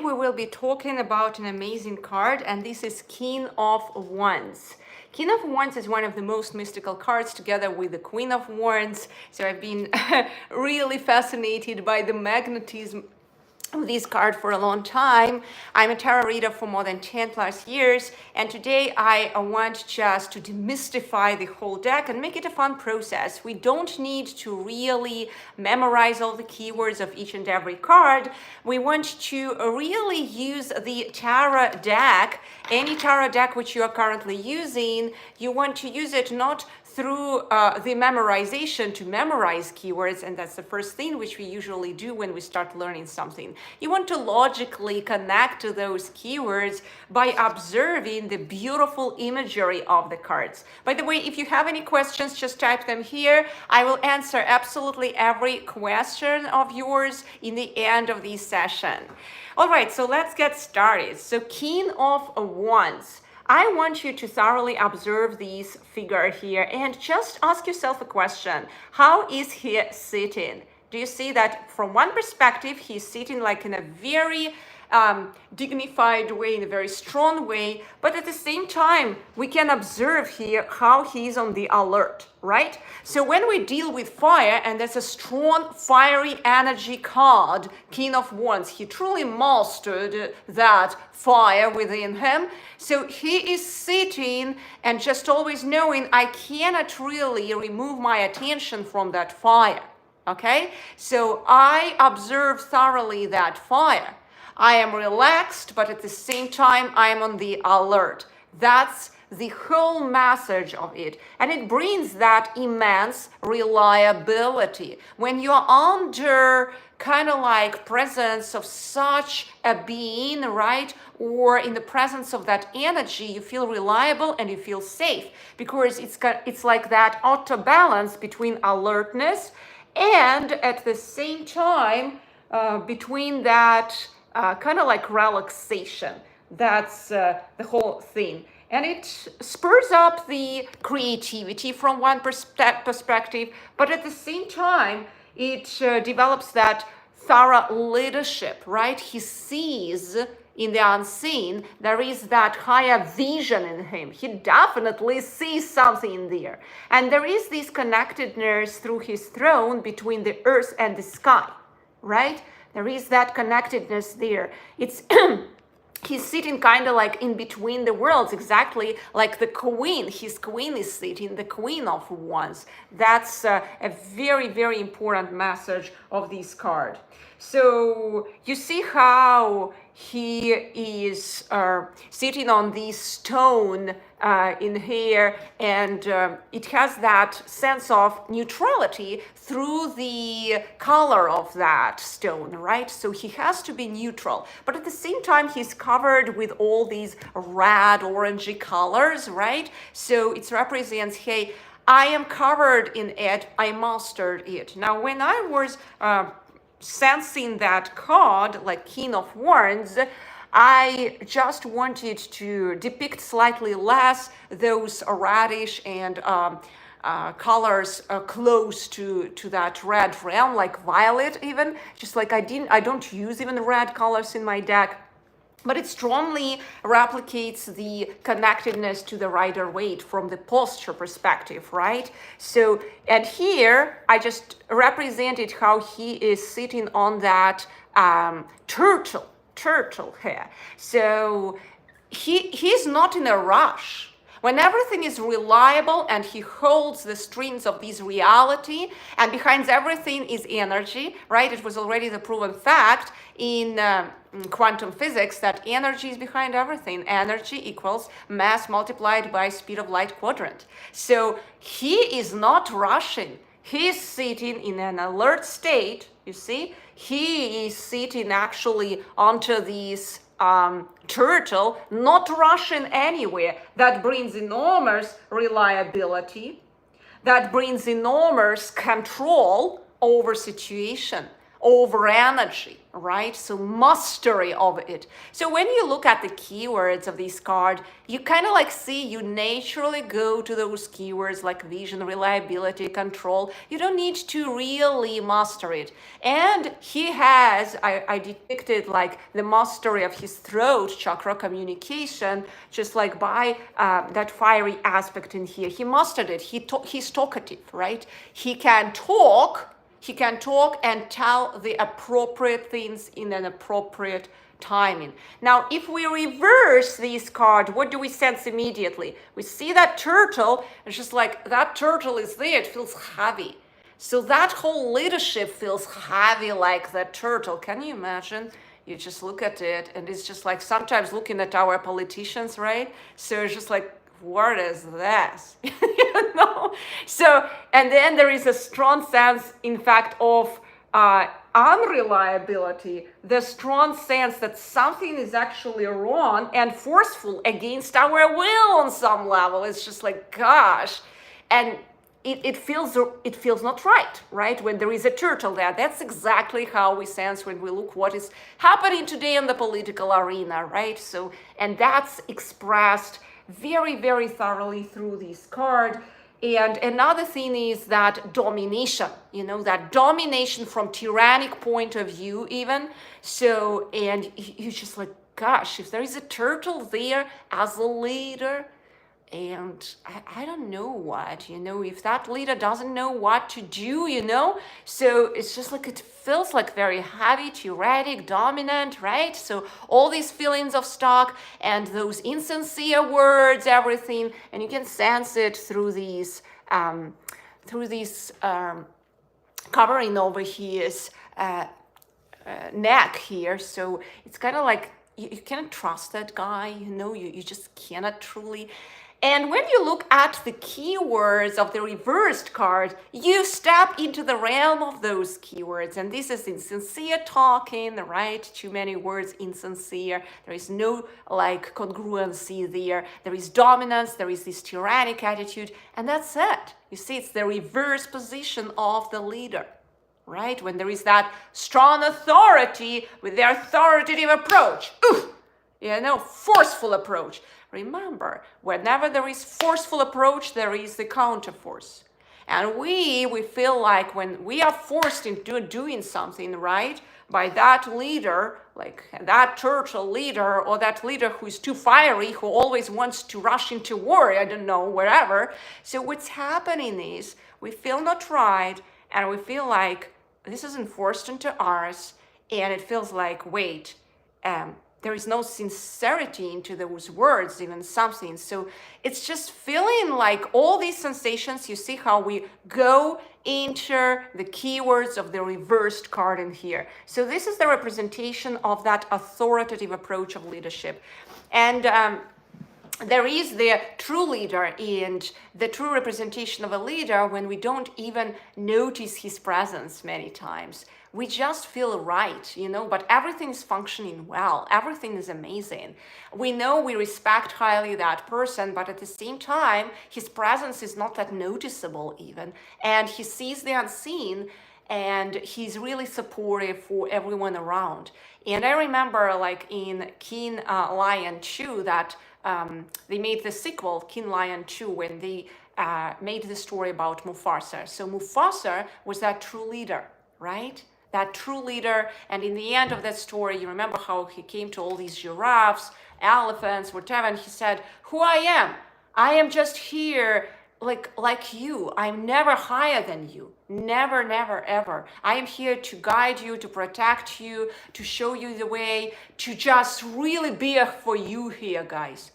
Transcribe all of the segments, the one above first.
we will be talking about an amazing card, and this is King of Wands. King of Wands is one of the most mystical cards together with the Queen of Wands. So I've been really fascinated by the magnetism of this card for a long time. I'm a tarot reader for more than 10 plus years, and today I want just to demystify the whole deck and make it a fun process. We don't need to really memorize all the keywords of each and every card. We want to really use the tarot deck, any tarot deck which you are currently using. You want to use it not through the memorization to memorize keywords, and that's the first thing which we usually do when we start learning something. You want to logically connect to those keywords by observing the beautiful imagery of the cards. By the way, if you have any questions, just type them here. I will answer absolutely every question of yours in the end of this session. All right, so let's get started. So King of Wands. I want you to thoroughly observe this figure here and just ask yourself a question. How is he sitting? Do you see that from one perspective, he's sitting like in a very dignified way, in a very strong way, but at the same time, we can observe here how he's on the alert, right? So when we deal with fire, and that's a strong fiery energy card, King of Wands, he truly mastered that fire within him. So he is sitting and just always knowing, I cannot really remove my attention from that fire, okay? So I observe thoroughly that fire. I am relaxed, but at the same time, I am on the alert. That's the whole message of it. And it brings that immense reliability. When you're under kind of like presence of such a being, right? Or in the presence of that energy, you feel reliable and you feel safe, because it's like that auto balance between alertness and at the same time between that kind of like relaxation. That's the whole thing. And it spurs up the creativity from one perspective, but at the same time, it develops that thorough leadership, right? He sees in the unseen, there is that higher vision in him. He definitely sees something in there. And there is this connectedness through his throne between the earth and the sky, right? There is that connectedness there. It's he's sitting kind of like in between the worlds, exactly like the queen. His queen is sitting, the Queen of Wands. That's a very, very important message of this card. So you see how he is sitting on this stone in here, and it has that sense of neutrality through the color of that stone, right? So he has to be neutral, but at the same time he's covered with all these red, orangey colors, right? So it represents, hey, I am covered in it, I mastered it. Now when I was sensing that card, like King of Wands, I just wanted to depict slightly less those reddish and colors close to that red realm, like violet even. Just like I don't use even red colors in my deck, but it strongly replicates the connectedness to the Rider-Waite from the posture perspective, right? So, and here I just represented how he is sitting on that turtle here. So he's not in a rush. When everything is reliable and he holds the strings of this reality, and behind everything is energy, right? It was already the proven fact in quantum physics that energy is behind everything. Energy equals mass multiplied by speed of light quadrant. So he is not rushing. He is sitting in an alert state, you see? He is sitting actually onto this turtle, not rushing anywhere. That brings enormous reliability. That brings enormous control over situation, over energy, right? So mastery of it. So when you look at the keywords of this card, you kind of like see you naturally go to those keywords like vision, reliability, control. You don't need to really master it. And he has, I depicted like the mastery of his throat chakra communication, just like by that fiery aspect in here. He mastered it. He's talkative, right? He can talk and tell the appropriate things in an appropriate timing. Now, if we reverse this card, what do we sense immediately? We see that turtle, it's just like that turtle is there, it feels heavy. So that whole leadership feels heavy like that turtle. Can you imagine? You just look at it and it's just like sometimes looking at our politicians, right? So it's just like, what is this? You know? So, and then there is a strong sense, in fact, of unreliability, the strong sense that something is actually wrong and forceful against our will on some level. It's just like, gosh. And it feels not right? When there is a turtle there. That's exactly how we sense when we look what is happening today in the political arena, right? So, and that's expressed very, very thoroughly through this card. And another thing is that domination, that domination from tyrannic point of view even. So, and you just like, gosh, if there is a turtle there as a leader, and I don't know what, if that leader doesn't know what to do, so it's just like it feels like very heavy, tyrannic, dominant, right? So all these feelings of stock and those insincere words, everything, and you can sense it through these covering over his neck here. So it's kind of like you cannot trust that guy, you just cannot truly. And when you look at the keywords of the reversed card, you step into the realm of those keywords. And this is insincere talking, right? Too many words, insincere. There is no like congruency there. There is dominance, there is this tyrannic attitude, and that's it. You see, it's the reverse position of the leader, right? When there is that strong authority with the authoritative approach, forceful approach. Remember, whenever there is forceful approach, there is the counterforce. And we feel like when we are forced into doing something, right, by that leader, like that turtle leader, or that leader who is too fiery, who always wants to rush into war, I don't know, wherever. So what's happening is we feel not right, and we feel like this is enforced into ours, and it feels like, wait, there is no sincerity into those words, even something. So it's just feeling like all these sensations. You see how we go into the keywords of the reversed card in here. So this is the representation of that authoritative approach of leadership. And there is the true leader, and the true representation of a leader when we don't even notice his presence many times. We just feel right, but everything is functioning well. Everything is amazing. We know we respect highly that person, but at the same time, his presence is not that noticeable even. And he sees the unseen, and he's really supportive for everyone around. And I remember like in 𝐃𝐈𝐒𝐿 that they made the sequel, 𝐃𝐈𝐿 2, when they made the story about Mufasa. So Mufasa was that true leader, right? That true leader. And in the end of that story, you remember how he came to all these giraffes, elephants, whatever, and he said, who I am just here like you. I'm never higher than you. Never, never, ever. I am here to guide you, to protect you, to show you the way, to just really be for you here, guys.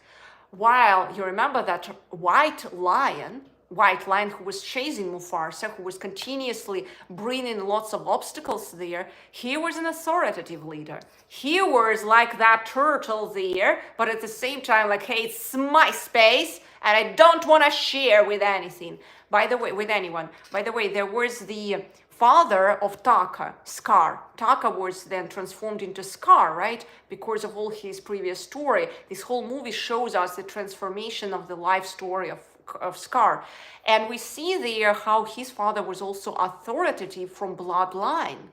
While you remember that white lion who was chasing Mufasa, who was continuously bringing lots of obstacles there, he was an authoritative leader. He was like that turtle there, but at the same time, like, hey, it's my space, and I don't want to share with anything. By the way, with anyone. By the way, there was the father of Taka, Scar. Taka was then transformed into Scar, right? Because of all his previous story. This whole movie shows us the transformation of the life story of Scar. And we see there how his father was also authoritative from bloodline.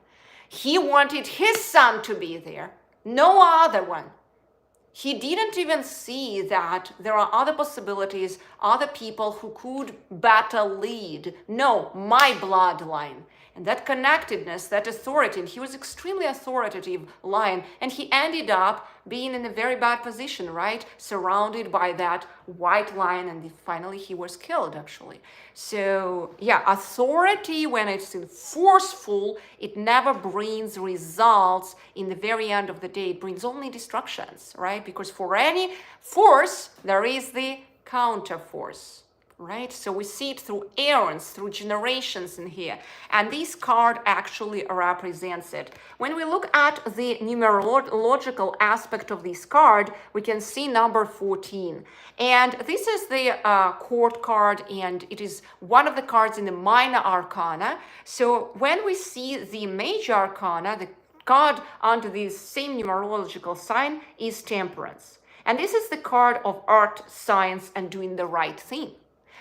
He wanted his son to be there, no other one. He didn't even see that there are other possibilities, other people who could better lead. No, my bloodline. And that connectedness, that authority, and he was extremely authoritative lion, and he ended up being in a very bad position, right? Surrounded by that white lion, and finally he was killed, actually. So yeah, authority, when it's forceful, it never brings results. In the very end of the day, it brings only destructions, right? Because for any force, there is the counter force. Right? So we see it through eons, through generations in here. And this card actually represents it. When we look at the numerological aspect of this card, we can see number 14. And this is the court card, and it is one of the cards in the minor arcana. So when we see the major arcana, the card under this same numerological sign is Temperance. And this is the card of art, science, and doing the right thing.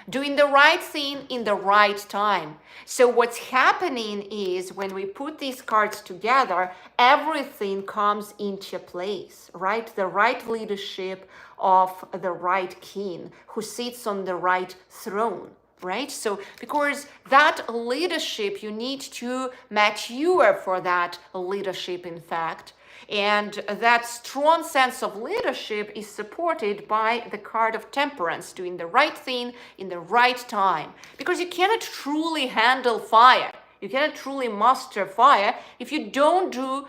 Doing the right thing in the right time. So what's happening is when we put these cards together, everything comes into place, right? The right leadership of the right king who sits on the right throne, right? So because that leadership, you need to mature for that leadership, in fact. And that strong sense of leadership is supported by the card of Temperance, doing the right thing in the right time. Because you cannot truly handle fire, you cannot truly master fire if you don't do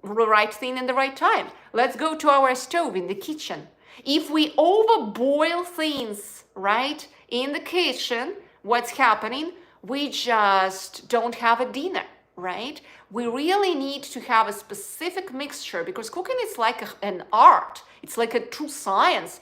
the right thing in the right time. Let's go to our stove in the kitchen. If we overboil things, right, in the kitchen, what's happening? We just don't have a dinner. Right? We really need to have a specific mixture, because cooking is like an art. It's like a true science.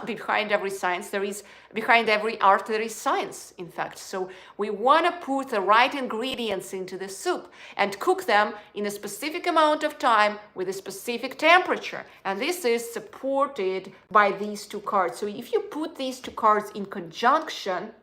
Behind every science there is, behind every art there is science, in fact. So we want to put the right ingredients into the soup and cook them in a specific amount of time with a specific temperature. And this is supported by these two cards. So if you put these two cards in conjunction,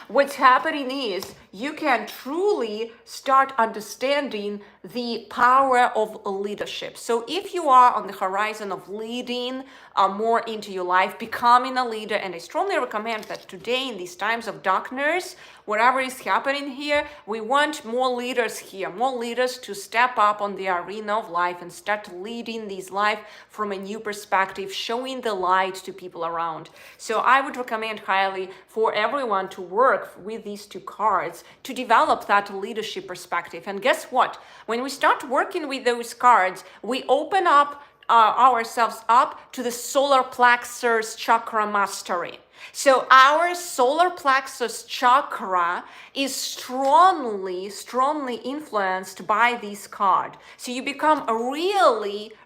what's happening is you can truly start understanding the power of leadership. So if you are on the horizon of leading more into your life, becoming a leader, and I strongly recommend that today in these times of darkness, whatever is happening here, we want more leaders here, more leaders to step up on the arena of life and start leading this life from a new perspective, showing the light to people around. So I would recommend highly for everyone to work with these two cards to develop that leadership perspective. And guess what? When we start working with those cards, we open up ourselves up to the solar plexus chakra mastery. So our solar plexus chakra is strongly influenced by this card. So you become a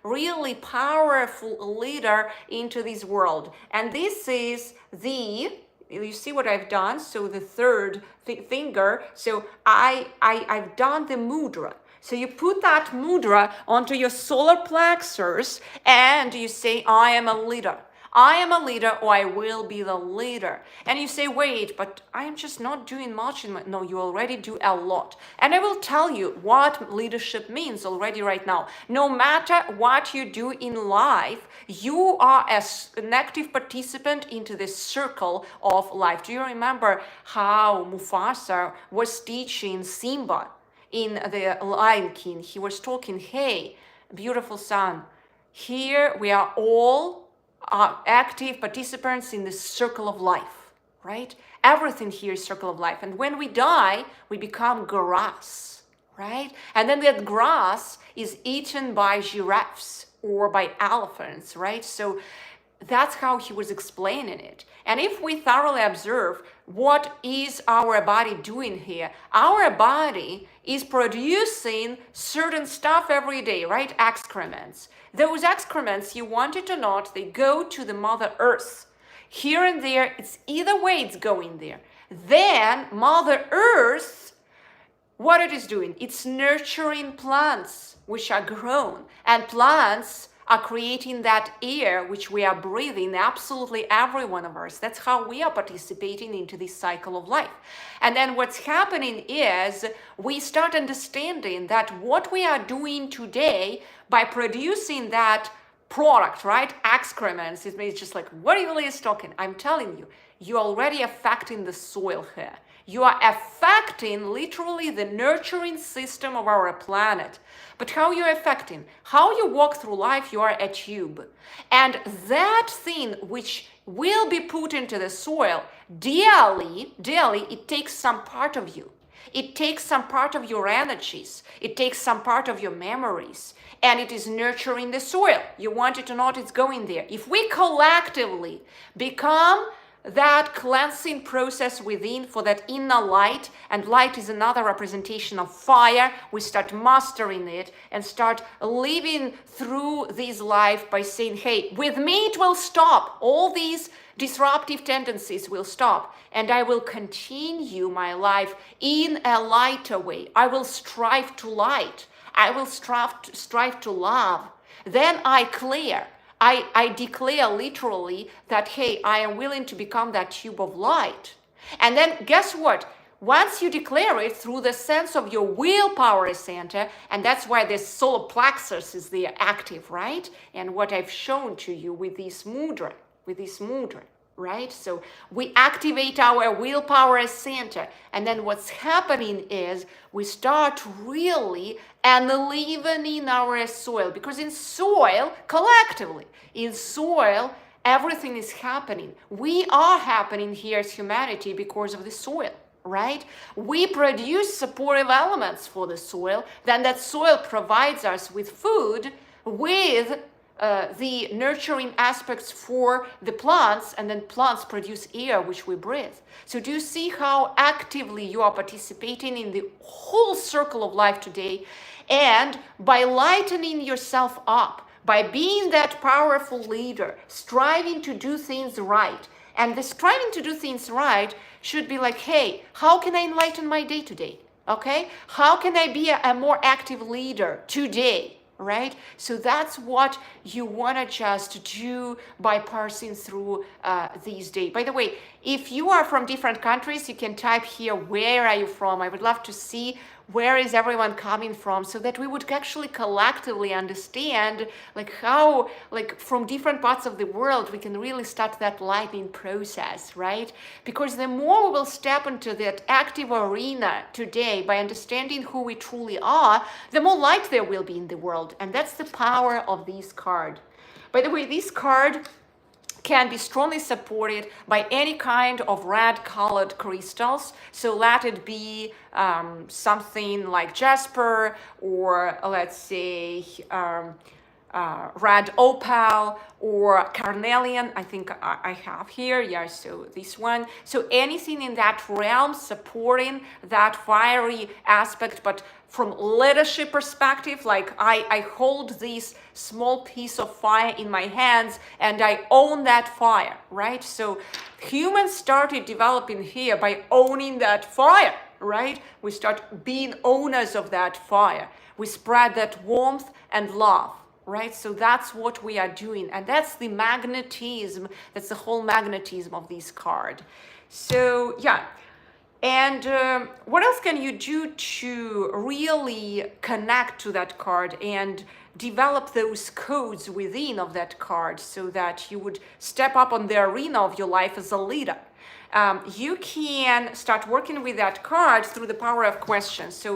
really powerful leader into this world. And this is you see what I've done? So the third finger, so I've done the mudra. So you put that mudra onto your solar plexus and you say, I am a leader. I am a leader, or I will be the leader. And you say, wait, but I am just not doing much. No, you already do a lot. And I will tell you what leadership means already right now. No matter what you do in life, you are an active participant into this circle of life. Do you remember how Mufasa was teaching Simba in the Lion King? He was talking, hey, beautiful son, here we are all active participants in the circle of life, right? Everything here is circle of life. And when we die, we become grass, right? And then that grass is eaten by giraffes or by elephants, right? So that's how he was explaining it. And if we thoroughly observe what is our body doing here, our body is producing certain stuff every day, right? Excrements. Those excrements, you want it or not, they go to the Mother Earth. Here and there, it's either way it's going there. Then Mother Earth, what it is doing? It's nurturing plants which are grown. And plants are creating that air which we are breathing, absolutely every one of us. That's how we are participating into this cycle of life. And then what's happening is we start understanding that what we are doing today by producing that product, right? Excrements, it's just like, what are you really talking? I'm telling you, you're already affecting the soil here. You are affecting literally the nurturing system of our planet. But how you're affecting? How you walk through life, you are a tube. And that thing which will be put into the soil, daily, it takes some part of you. It takes some part of your energies. It takes some part of your memories. And it is nurturing the soil. You want it or not, it's going there. If we collectively become that cleansing process within for that inner light, and light is another representation of fire, we start mastering it and start living through this life by saying, hey, with me it will stop. All these disruptive tendencies will stop, and I will continue my life in a lighter way. I will strive to light. I will strive to love. Then I clear. I declare literally that, hey, I am willing to become that tube of light. And then guess what? Once you declare it through the sense of your willpower center, and that's why this solar plexus is there active, right? And what I've shown to you with this mudra, right? So we activate our willpower center, and then what's happening is we start really enlivening our soil, because in soil, collectively, in soil, everything is happening. We are happening here as humanity because of the soil, right? We produce supportive elements for the soil, then that soil provides us with food, with the nurturing aspects for the plants, and then plants produce air which we breathe. So do you see how actively you are participating in the whole circle of life today? And by lightening yourself up, by being that powerful leader, striving to do things right, and the striving to do things right should be like, hey, how can I enlighten my day today? Okay? How can I be a more active leader today? Right? So that's what you want to just do by parsing through these days. By the way, if you are from different countries, you can type here, where are you from? I would love to see where is everyone coming from, so that we would actually collectively understand like how, like from different parts of the world, we can really start that lightning process, right? Because the more we will step into that active arena today by understanding who we truly are, the more light there will be in the world. And that's the power of this card. By the way, this card can be strongly supported by any kind of red colored crystals. So let it be something like jasper, or let's say red opal, or carnelian. I think I have here, yeah, so this one. So anything in that realm supporting that fiery aspect, but from leadership perspective, like I hold this small piece of fire in my hands and I own that fire, right? So humans started developing here by owning that fire, right? We start being owners of that fire. We spread that warmth and love, right? So that's what we are doing. And that's the magnetism, that's the whole magnetism of this card. So yeah. And what else can you do to really connect to that card and develop those codes within of that card so that you would step up on the arena of your life as a leader? You can start working with that card through the power of questions. So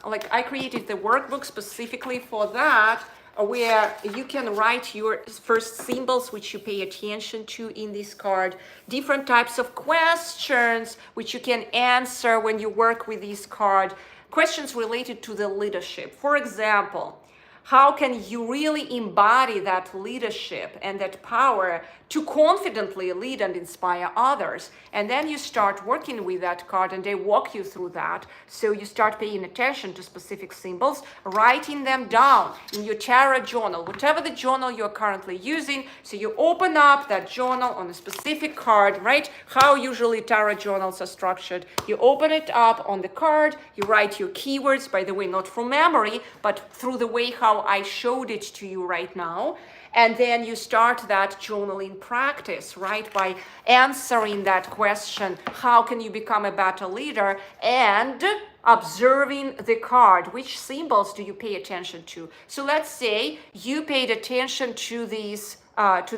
like I created the workbook specifically for that, where you can write your first symbols which you pay attention to in this card, different types of questions which you can answer when you work with this card, questions related to the leadership. For example, how can you really embody that leadership and that power to confidently lead and inspire others? And then you start working with that card and they walk you through that. So you start paying attention to specific symbols, writing them down in your tarot journal, whatever the journal you're currently using. So you open up that journal on a specific card, right? How usually tarot journals are structured. You open it up on the card, you write your keywords, by the way, not from memory, but through the way how how I showed it to you right now. And then you start that journaling practice, right? By answering that question, how can you become a better leader? And observing the card, which symbols do you pay attention to? So let's say you paid attention to this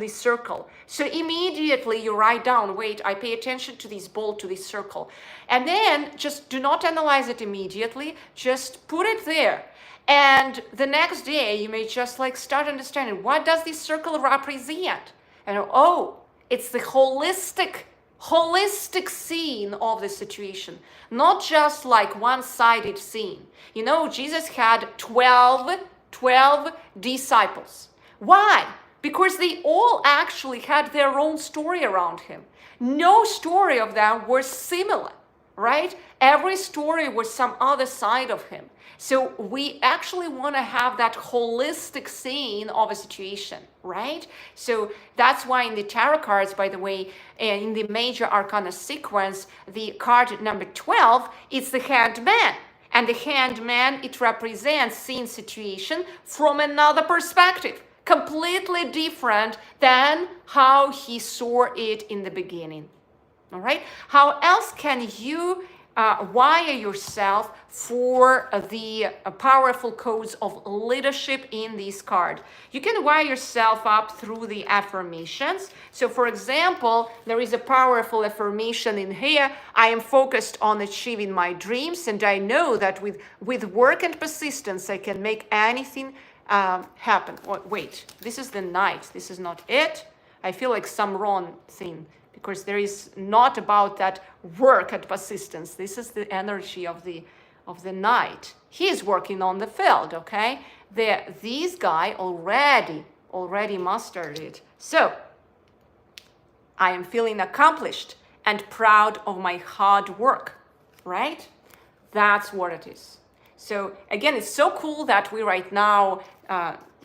circle. So immediately you write down, wait, I pay attention to this ball, to this circle. And then just do not analyze it immediately, just put it there. And the next day you may just like start understanding, what does this circle represent? And oh, it's the holistic scene of the situation, not just like one-sided scene. You know, Jesus had 12 disciples. Why? Because they all actually had their own story around him. No story of them was similar, right? Every story was some other side of him. So we actually want to have that holistic scene of a situation, right? So that's why in the tarot cards, by the way, in the major arcana sequence, the card number 12, it's the Hanged Man. And the Hanged Man, it represents seeing situation from another perspective, completely different than how he saw it in the beginning. All right? How else can you wire yourself for the powerful codes of leadership in this card? You can wire yourself up through the affirmations. So for example, there is a powerful affirmation in here. I am focused on achieving my dreams, and I know that with work and persistence, I can make anything happen. Wait, this is the Knight. This is not it. I feel like some wrong thing, because there is not about that work and persistence. This is the energy of the Knight. He is working on the field, okay? This guy already mastered it. So I am feeling accomplished and proud of my hard work, right? That's what it is. So again, it's so cool that we right now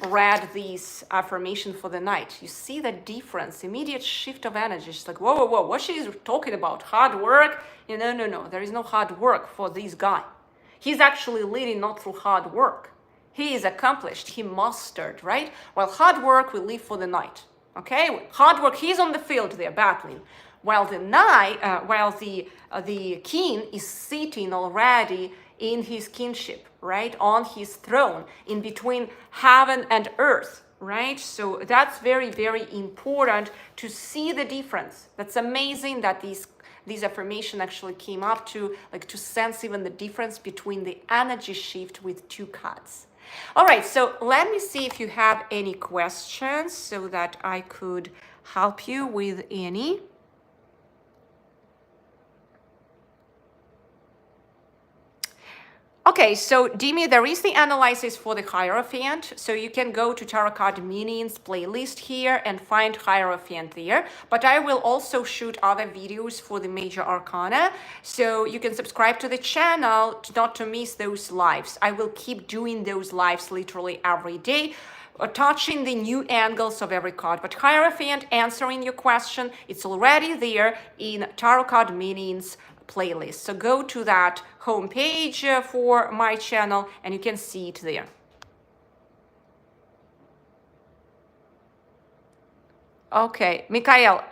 read this affirmation for the Knight. You see the difference, immediate shift of energy. It's like, whoa, what she is talking about? Hard work? No. There is no hard work for this guy. He's actually leading not through hard work. He is accomplished. He mastered, right? While hard work will live for the Knight. Okay? Hard work, he's on the field there battling. While the Knight, the king is sitting already in his kingship, right? On his throne, in between heaven and earth, right? So that's very, very important to see the difference. That's amazing that these affirmation actually came up to sense even the difference between the energy shift with two cards. All right, so let me see if you have any questions so that I could help you with any. Okay, so Dimi, there is the analysis for the Hierophant. So you can go to Tarot Card Meanings playlist here and find Hierophant there. But I will also shoot other videos for the Major Arcana. So you can subscribe to the channel not to miss those lives. I will keep doing those lives literally every day, touching the new angles of every card. But Hierophant, answering your question, it's already there in Tarot Card Meanings playlist. So go to that homepage for my channel and you can see it there. Okay, Mikhail,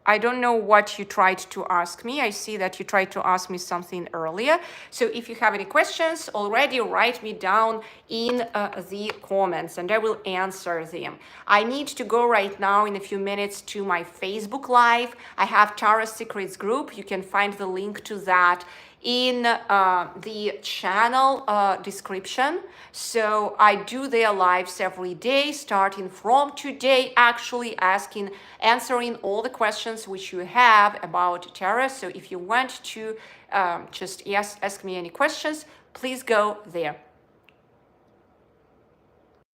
I don't know what you tried to ask me. I see that you tried to ask me something earlier. So if you have any questions already, write me down in the comments and I will answer them. I need to go right now in a few minutes to my Facebook Live. I have Tarot Secrets group. You can find the link to that in the channel description. So I do their lives every day, starting from today, actually answering all the questions which you have about tarot. So if you want to just ask me any questions, please go there.